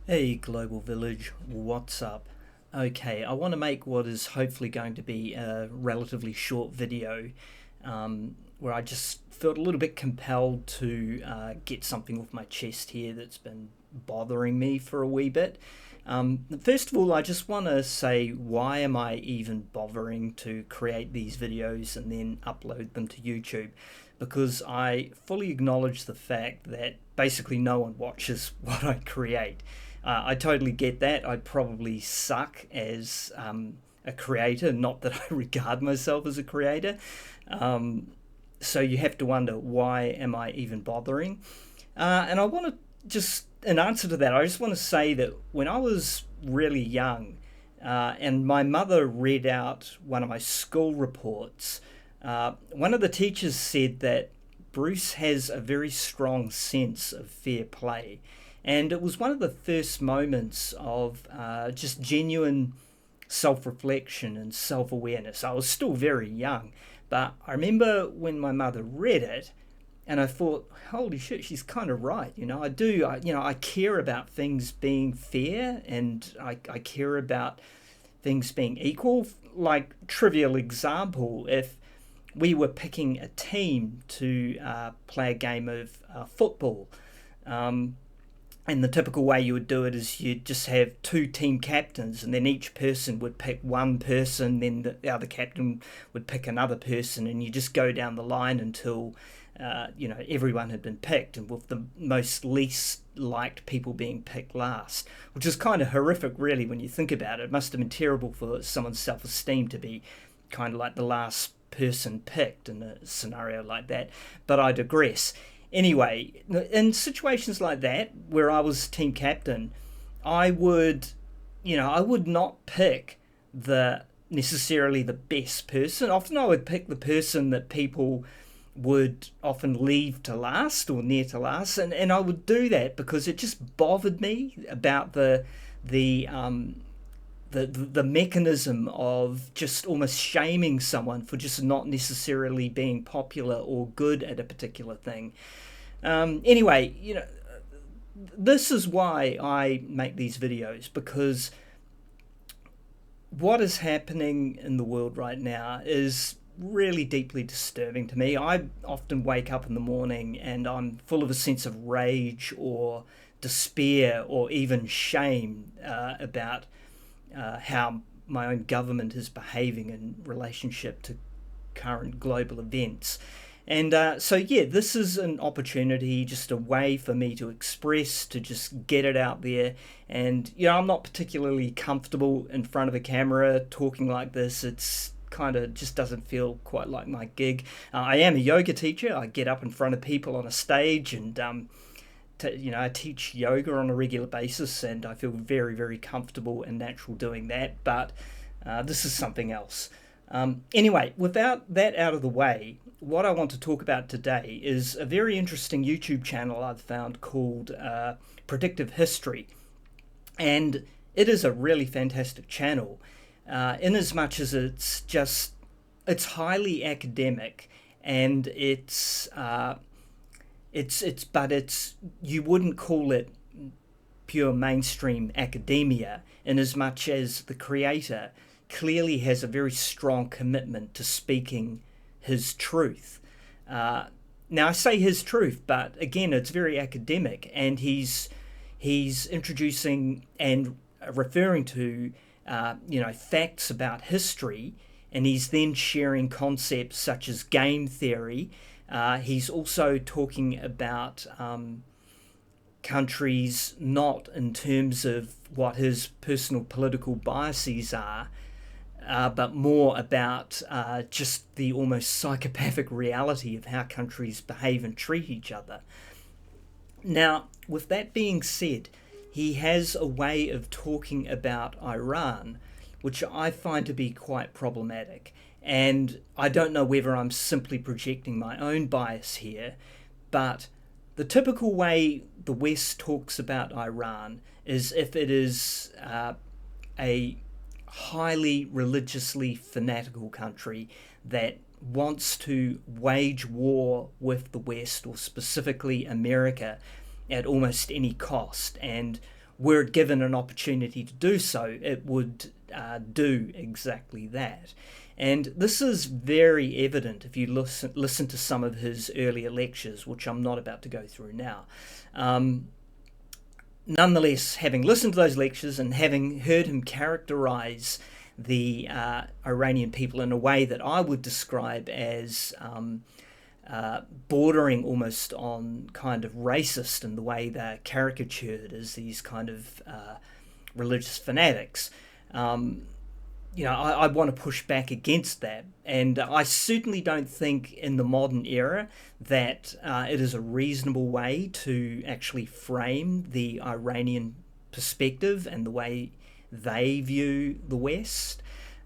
Hey Global Village, what's up? Okay, I want to make what is hopefully going to be a relatively short video where I just felt a little bit compelled to get something off my chest here that's been bothering me for a wee bit. First of all, I just want to say, why am I even bothering to create these videos and then upload them to YouTube? Because I fully acknowledge the fact that basically no one watches what I create. I totally get that. I probably suck as a creator, not that I regard myself as a creator. Um, so you have to wonder, why am I even bothering? And I want to just, in answer to that, I just want to say that when I was really young, and my mother read out one of my school reports, one of the teachers said that Bruce has a very strong sense of fair play. And it was one of the first moments of just genuine self reflection and self awareness. I was still very young, but I remember when my mother read it, and I thought, holy shit, she's kind of right. I care about things being fair, and I care about things being equal. Like, trivial example, if we were picking a team to play a game of football, um, and the typical way you would do it is you'd just have two team captains, and then each person would pick one person, then the other captain would pick another person, and you just go down the line until everyone had been picked, and with the most least liked people being picked last, which is kind of horrific, really, when you think about it. It must have been terrible for someone's self-esteem to be kind of like the last person picked in a scenario like that. But I digress. Anyway, in situations like that where I was team captain, I would, I would not pick the necessarily the best person. Often I would pick the person that people would often leave to last or near to last, and I would do that because it just bothered me about the mechanism of just almost shaming someone for just not necessarily being popular or good at a particular thing. Anyway, this is why I make these videos, because what is happening in the world right now is really deeply disturbing to me. I often wake up in the morning and I'm full of a sense of rage or despair or even shame about how my own government is behaving in relationship to current global events. And yeah, this is an opportunity, just a way for me to express, to just get it out there. And, I'm not particularly comfortable in front of a camera talking like this. It's kind of just doesn't feel quite like my gig. I am a yoga teacher. I get up in front of people on a stage and, I teach yoga on a regular basis, and I feel very, very comfortable and natural doing that. But this is something else. Anyway, without that out of the way, what I want to talk about today is a very interesting YouTube channel I've found called Predictive History. And it is a really fantastic channel, in as much as it's highly academic, and it's you wouldn't call it pure mainstream academia, in as much as the creator clearly has a very strong commitment to speaking his truth. Now I say his truth, but again, it's very academic, and he's introducing and referring to facts about history, and he's then sharing concepts such as game theory. He's also talking about countries not in terms of what his personal political biases are, but more about just the almost psychopathic reality of how countries behave and treat each other. Now, with that being said, he has a way of talking about Iran, which I find to be quite problematic. And I don't know whether I'm simply projecting my own bias here, but the typical way the West talks about Iran is if it is a highly religiously fanatical country that wants to wage war with the West, or specifically America, at almost any cost. And were it given an opportunity to do so, it would do exactly that. And this is very evident if you listen to some of his earlier lectures, which I'm not about to go through now. Nonetheless, having listened to those lectures and having heard him characterize the Iranian people in a way that I would describe as bordering almost on kind of racist in the way they're caricatured as these kind of religious fanatics, I want to push back against that. And I certainly don't think in the modern era that it is a reasonable way to actually frame the Iranian perspective and the way they view the West.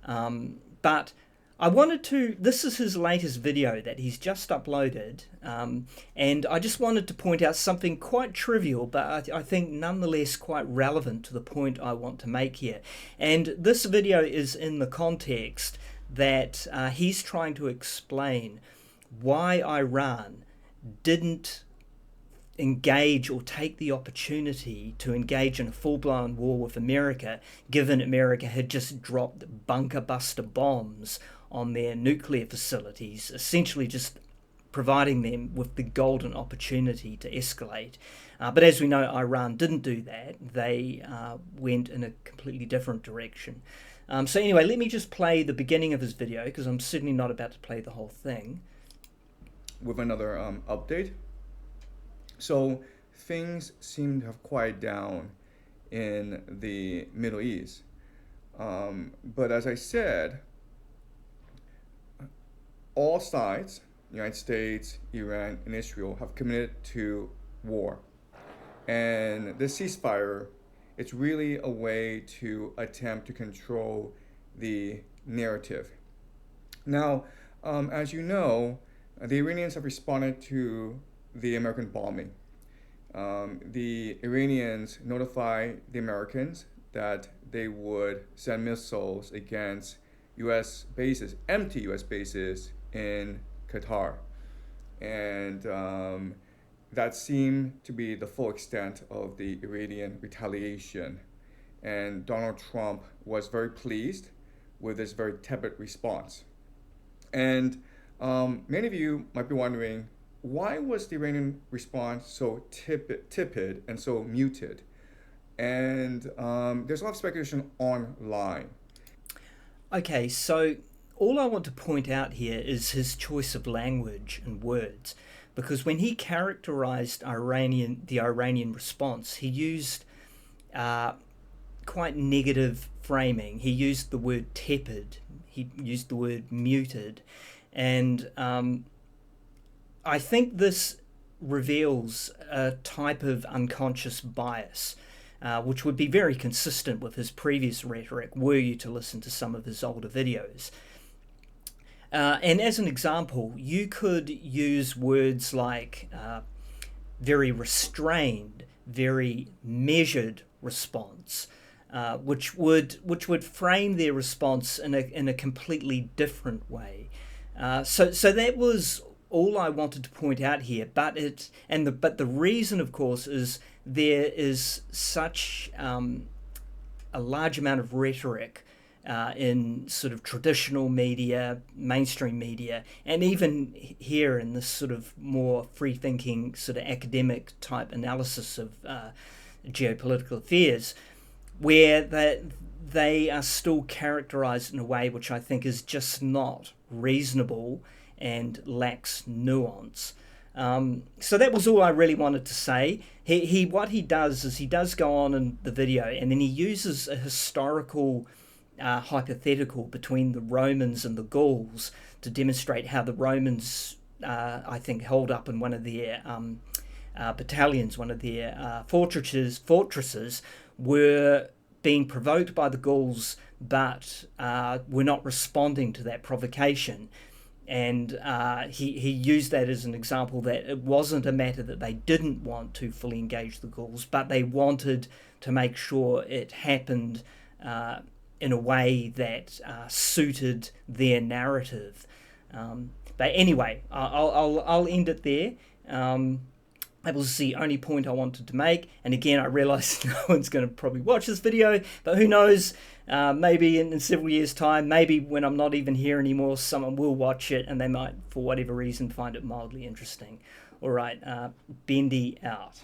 But I wanted to, this is his latest video that he's just uploaded, and I just wanted to point out something quite trivial, but I think nonetheless quite relevant to the point I want to make here. And this video is in the context that he's trying to explain why Iran didn't engage or take the opportunity to engage in a full-blown war with America, given America had just dropped bunker buster bombs on their nuclear facilities, essentially just providing them with the golden opportunity to escalate. But as we know, Iran didn't do that. They went in a completely different direction. So anyway, let me just play the beginning of his video, because I'm certainly not about to play the whole thing. With another update. So things seem to have quieted down in the Middle East. But as I said, all sides, United States, Iran, and Israel, have committed to war. And this ceasefire, it's really a way to attempt to control the narrative. Now, as you know, the Iranians have responded to the American bombing. The Iranians notified the Americans that they would send missiles against U.S. bases, empty U.S. bases in Qatar. And that seemed to be the full extent of the Iranian retaliation. And Donald Trump was very pleased with this very tepid response. And many of you might be wondering, why was the Iranian response so tepid and so muted? And there's a lot of speculation online. Okay, so all I want to point out here is his choice of language and words, because when he characterized the Iranian response, he used quite negative framing. He used the word tepid, he used the word muted, and I think this reveals a type of unconscious bias, which would be very consistent with his previous rhetoric were you to listen to some of his older videos. And as an example, you could use words like very restrained, very measured response, which would frame their response in a completely different way. So that was all I wanted to point out here. But the reason, of course, is there is such a large amount of rhetoric in sort of traditional media, mainstream media, and even here in this sort of more free-thinking sort of academic type analysis of geopolitical affairs, where they are still characterized in a way which I think is just not reasonable and lacks nuance. So that was all I really wanted to say. What he does is he does go on in the video, and then he uses a historical hypothetical between the Romans and the Gauls to demonstrate how the Romans, I think, held up in one of their battalions, one of their fortresses, were being provoked by the Gauls, but were not responding to that provocation. And he used that as an example that it wasn't a matter that they didn't want to fully engage the Gauls, but they wanted to make sure it happened in a way that suited their narrative. But anyway, I'll end it there. That was the only point I wanted to make. And again, I realize no one's going to probably watch this video, but who knows, maybe in several years' time, maybe when I'm not even here anymore, someone will watch it and they might, for whatever reason, find it mildly interesting. All right, Bendy out.